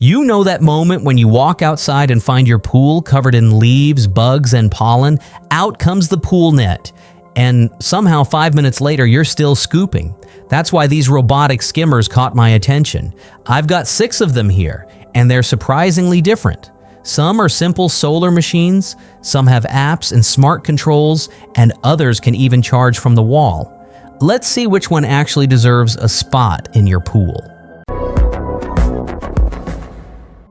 You know that moment when you walk outside and find your pool covered in leaves, bugs, and pollen? Out comes the pool net, and somehow 5 minutes later you're still scooping. That's why these robotic skimmers caught my attention. I've got 6 of them here, and they're surprisingly different. Some are simple solar machines, some have apps and smart controls, and others can even charge from the wall. Let's see which one actually deserves a spot in your pool.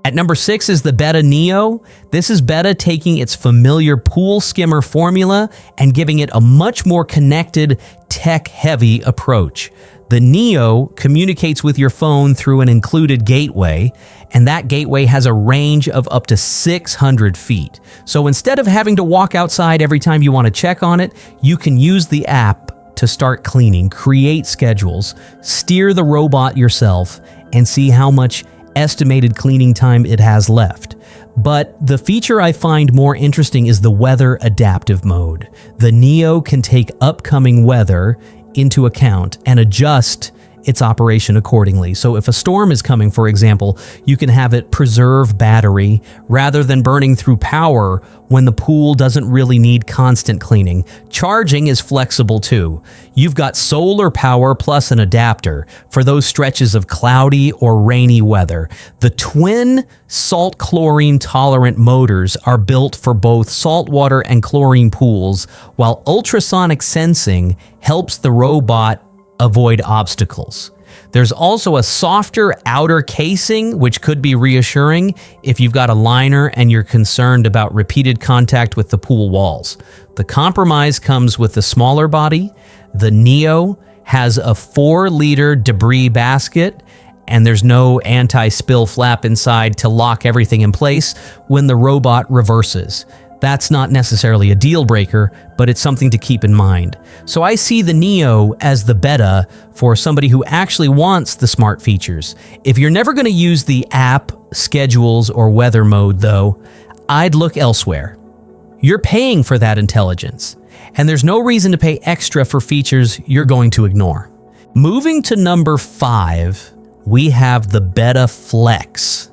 At number 6 is the Betta Neo. This is Betta taking its familiar pool skimmer formula and giving it a much more connected, tech-heavy approach. The Neo communicates with your phone through an included gateway, and that gateway has a range of up to 600 feet. So instead of having to walk outside every time you want to check on it, you can use the app to start cleaning, create schedules, steer the robot yourself, and see how much estimated cleaning time it has left. But the feature I find more interesting is the weather adaptive mode. The Neo can take upcoming weather into account and adjust its operation accordingly. So if a storm is coming, for example, you can have it preserve battery rather than burning through power when the pool doesn't really need constant cleaning. Charging is flexible too. You've got solar power plus an adapter for those stretches of cloudy or rainy weather. The twin salt chlorine tolerant motors are built for both saltwater and chlorine pools, while ultrasonic sensing helps the robot avoid obstacles. There's also a softer outer casing, which could be reassuring if you've got a liner and you're concerned about repeated contact with the pool walls. The compromise comes with the smaller body. The Neo has a 4-liter debris basket, and there's no anti-spill flap inside to lock everything in place when the robot reverses. That's not necessarily a deal breaker, but it's something to keep in mind. So I see the Neo as the Betta for somebody who actually wants the smart features. If you're never going to use the app, schedules, or weather mode though, I'd look elsewhere. You're paying for that intelligence, and there's no reason to pay extra for features you're going to ignore. Moving to number 5, we have the Betta Flex.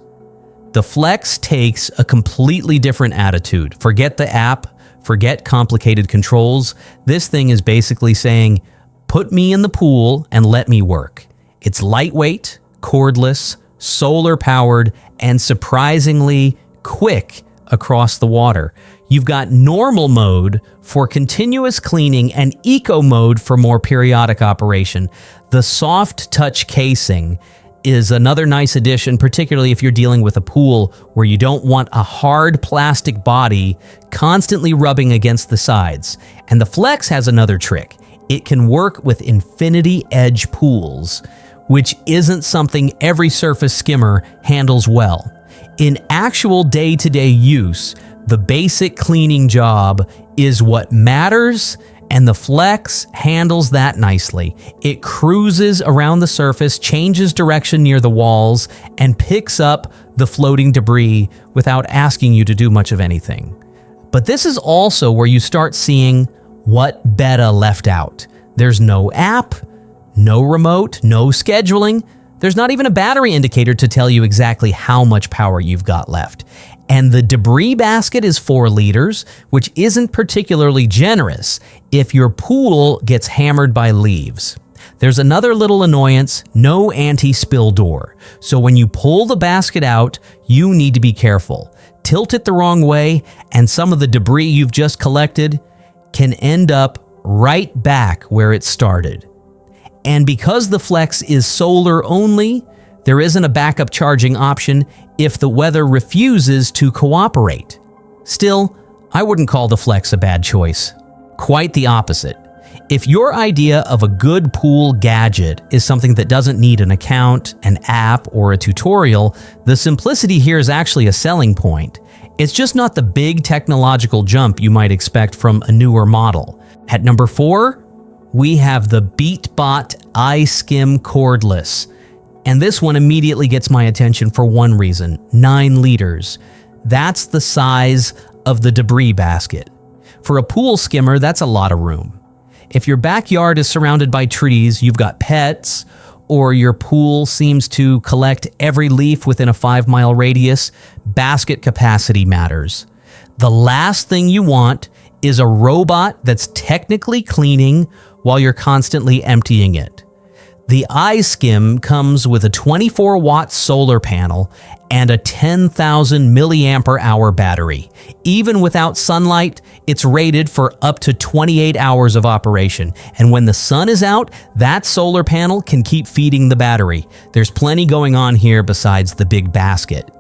The Flex takes a completely different attitude. Forget the app, forget complicated controls. This thing is basically saying, put me in the pool and let me work. It's lightweight, cordless, solar powered, and surprisingly quick across the water. You've got normal mode for continuous cleaning and eco mode for more periodic operation. The soft touch casing is another nice addition, particularly if you're dealing with a pool where you don't want a hard plastic body constantly rubbing against the sides. And the Flex has another trick. It can work with infinity edge pools, which isn't something every surface skimmer handles well. In actual day-to-day use, the basic cleaning job is what matters, and the Flex handles that nicely. It cruises around the surface, changes direction near the walls, and picks up the floating debris without asking you to do much of anything. But this is also where you start seeing what Betta left out. There's no app, no remote, no scheduling. There's not even a battery indicator to tell you exactly how much power you've got left. And the debris basket is 4 liters, which isn't particularly generous if your pool gets hammered by leaves. There's another little annoyance, no anti-spill door. So when you pull the basket out, you need to be careful. Tilt it the wrong way, and some of the debris you've just collected can end up right back where it started. And because the Flex is solar only, there isn't a backup charging option if the weather refuses to cooperate. Still, I wouldn't call the Flex a bad choice. Quite the opposite. If your idea of a good pool gadget is something that doesn't need an account, an app, or a tutorial, the simplicity here is actually a selling point. It's just not the big technological jump you might expect from a newer model. At number 4, we have the Beatbot Ice Skim Cordless. And this one immediately gets my attention for one reason: 9 liters. That's the size of the debris basket. For a pool skimmer, that's a lot of room. If your backyard is surrounded by trees, you've got pets, or your pool seems to collect every leaf within a 5-mile radius, basket capacity matters. The last thing you want is a robot that's technically cleaning while you're constantly emptying it. The iSkim comes with a 24-watt solar panel and a 10,000 milliampere hour battery. Even without sunlight, it's rated for up to 28 hours of operation. And when the sun is out, that solar panel can keep feeding the battery. There's plenty going on here besides the big basket.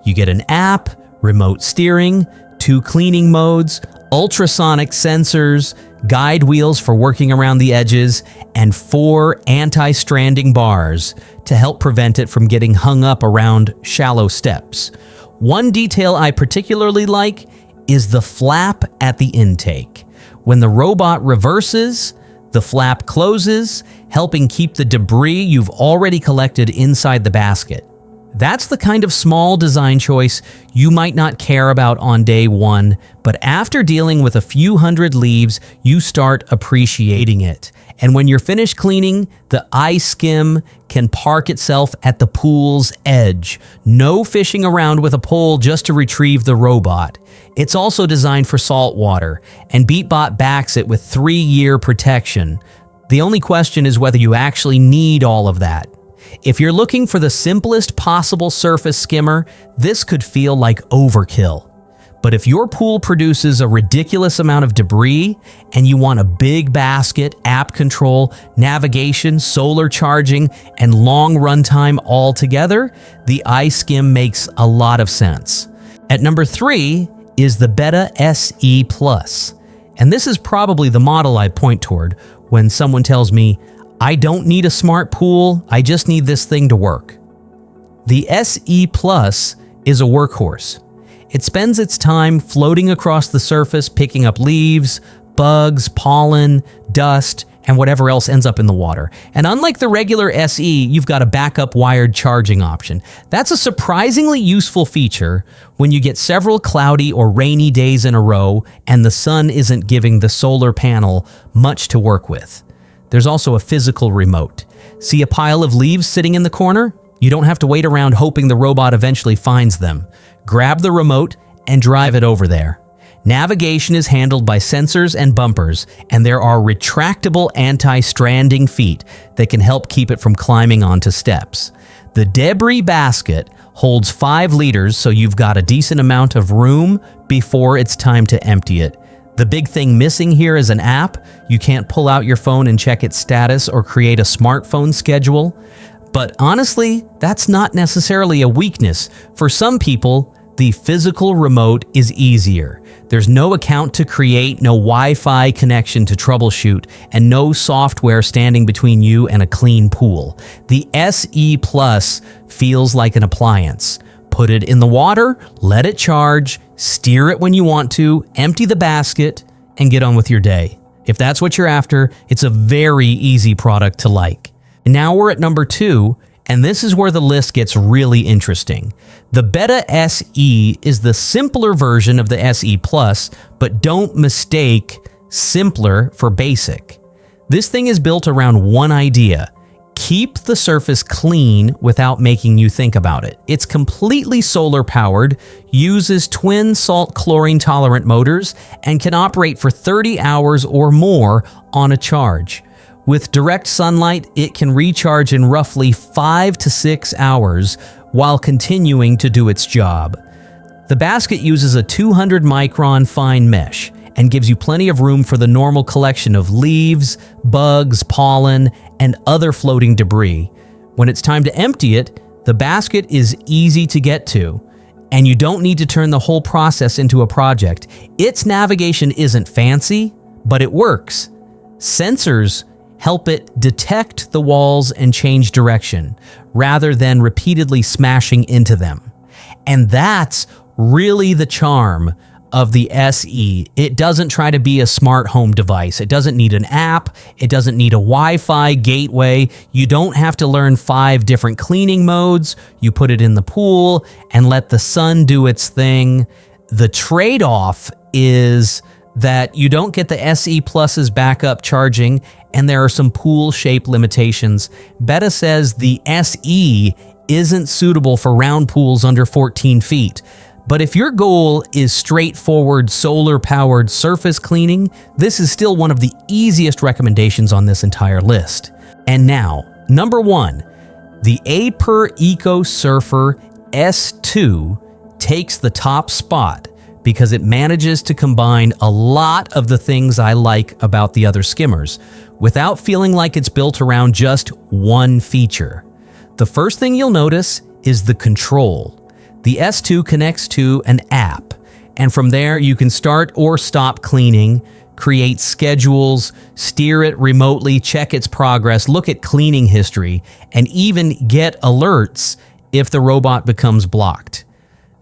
You get an app, remote steering, 2 cleaning modes, ultrasonic sensors, guide wheels for working around the edges, and 4 anti-stranding bars to help prevent it from getting hung up around shallow steps. One detail I particularly like is the flap at the intake. When the robot reverses, the flap closes, helping keep the debris you've already collected inside the basket. That's the kind of small design choice you might not care about on day one, but after dealing with a few hundred leaves, you start appreciating it. And when you're finished cleaning, the iSkim can park itself at the pool's edge. No fishing around with a pole just to retrieve the robot. It's also designed for salt water, and Beatbot backs it with 3-year protection. The only question is whether you actually need all of that. If you're looking for the simplest possible surface skimmer, this could feel like overkill. But if your pool produces a ridiculous amount of debris and you want a big basket, app control, navigation, solar charging, and long runtime all together, the iSkim makes a lot of sense. At number 3 is the Betta SE Plus. And this is probably the model I point toward when someone tells me, I don't need a smart pool, I just need this thing to work. The SE Plus is a workhorse. It spends its time floating across the surface, picking up leaves, bugs, pollen, dust, and whatever else ends up in the water. And unlike the regular SE, you've got a backup wired charging option. That's a surprisingly useful feature when you get several cloudy or rainy days in a row and the sun isn't giving the solar panel much to work with. There's also a physical remote. See a pile of leaves sitting in the corner? You don't have to wait around hoping the robot eventually finds them. Grab the remote and drive it over there. Navigation is handled by sensors and bumpers, and there are retractable anti-stranding feet that can help keep it from climbing onto steps. The debris basket holds 5 liters, so you've got a decent amount of room before it's time to empty it. The big thing missing here is an app. You can't pull out your phone and check its status or create a smartphone schedule. But honestly, that's not necessarily a weakness. For some people, the physical remote is easier. There's no account to create, no Wi-Fi connection to troubleshoot, and no software standing between you and a clean pool. The SE Plus feels like an appliance. Put it in the water, let it charge, steer it when you want to, empty the basket, and get on with your day. If that's what you're after, it's a very easy product to like. And now we're at number 2, and this is where the list gets really interesting. The Betta SE is the simpler version of the SE Plus, but don't mistake simpler for basic. This thing is built around one idea: keep the surface clean without making you think about it. It's completely solar powered, uses twin salt chlorine tolerant motors, and can operate for 30 hours or more on a charge. With direct sunlight, it can recharge in roughly 5 to 6 hours while continuing to do its job. The basket uses a 200 micron fine mesh and gives you plenty of room for the normal collection of leaves, bugs, pollen, and other floating debris. When it's time to empty it, the basket is easy to get to, and you don't need to turn the whole process into a project. Its navigation isn't fancy, but it works. Sensors help it detect the walls and change direction, rather than repeatedly smashing into them. And that's really the charm of the SE. It doesn't try to be a smart home device. It doesn't need an app. It doesn't need a Wi-Fi gateway. You don't have to learn 5 different cleaning modes. You put it in the pool and let the sun do its thing. The trade-off is that you don't get the SE Plus's backup charging, and there are some pool shape limitations. Betta says the SE isn't suitable for round pools under 14 feet. But if your goal is straightforward solar-powered surface cleaning, this is still one of the easiest recommendations on this entire list. And now, number 1, the Aiper EcoSurfer S2 takes the top spot because it manages to combine a lot of the things I like about the other skimmers without feeling like it's built around just one feature. The first thing you'll notice is the control. The S2 connects to an app, and from there you can start or stop cleaning, create schedules, steer it remotely, check its progress, look at cleaning history, and even get alerts if the robot becomes blocked.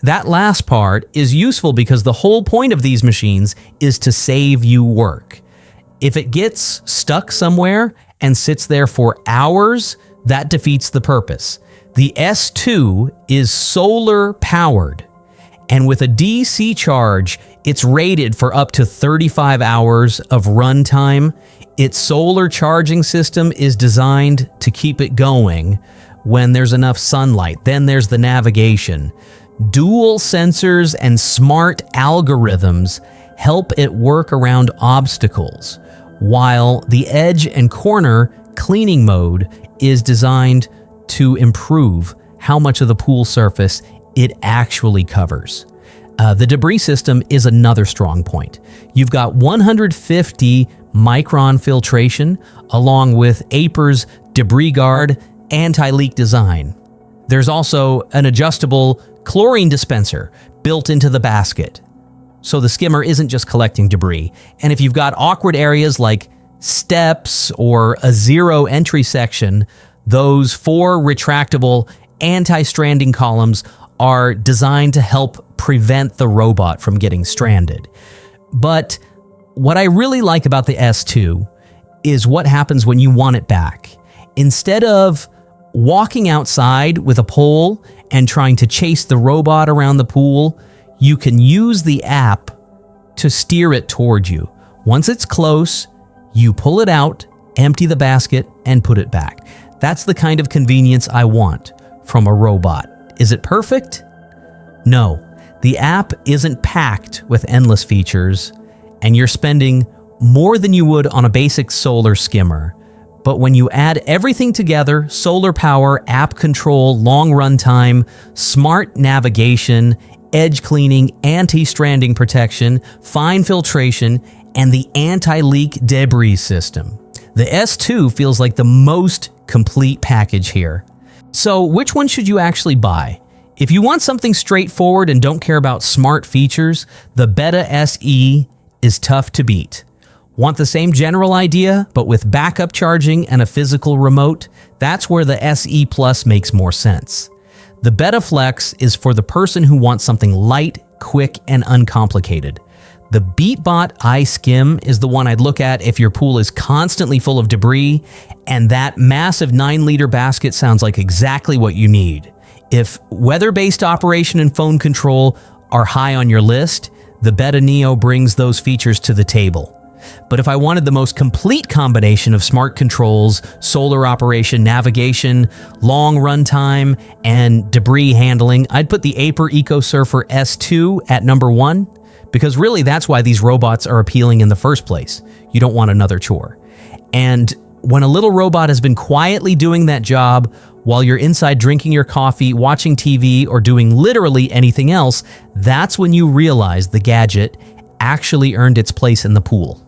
That last part is useful because the whole point of these machines is to save you work. If it gets stuck somewhere and sits there for hours, that defeats the purpose. The S2 is solar powered, and with a DC charge, it's rated for up to 35 hours of runtime. Its solar charging system is designed to keep it going when there's enough sunlight. Then there's the navigation. Dual sensors and smart algorithms help it work around obstacles, while the edge and corner cleaning mode is designed to improve how much of the pool surface it actually covers. The debris system is another strong point. You've got 150 micron filtration along with Aiper's debris guard anti-leak design. There's also an adjustable chlorine dispenser built into the basket, so the skimmer isn't just collecting debris. And if you've got awkward areas like steps or a zero entry section, those 4 retractable anti-stranding columns are designed to help prevent the robot from getting stranded. But what I really like about the S2 is what happens when you want it back. Instead of walking outside with a pole and trying to chase the robot around the pool, you can use the app to steer it toward you. Once it's close, you pull it out, empty the basket, and put it back. That's the kind of convenience I want from a robot. Is it perfect? No. The app isn't packed with endless features, and you're spending more than you would on a basic solar skimmer. But when you add everything together, solar power, app control, long runtime, smart navigation, edge cleaning, anti-stranding protection, fine filtration, and the anti-leak debris system, the S2 feels like the most complete package here. So which one should you actually buy? If you want something straightforward and don't care about smart features, the Betta SE is tough to beat. Want the same general idea, but with backup charging and a physical remote? That's where the SE Plus makes more sense. The Betta Flex is for the person who wants something light, quick, and uncomplicated. The Beatbot Ice Skim is the one I'd look at if your pool is constantly full of debris, and that massive 9-liter basket sounds like exactly what you need. If weather-based operation and phone control are high on your list, the Betta Neo brings those features to the table. But if I wanted the most complete combination of smart controls, solar operation, navigation, long runtime, and debris handling, I'd put the Aiper EcoSurfer S2 at number 1, because really that's why these robots are appealing in the first place. You don't want another chore. And when a little robot has been quietly doing that job while you're inside drinking your coffee, watching TV, or doing literally anything else, that's when you realize the gadget actually earned its place in the pool.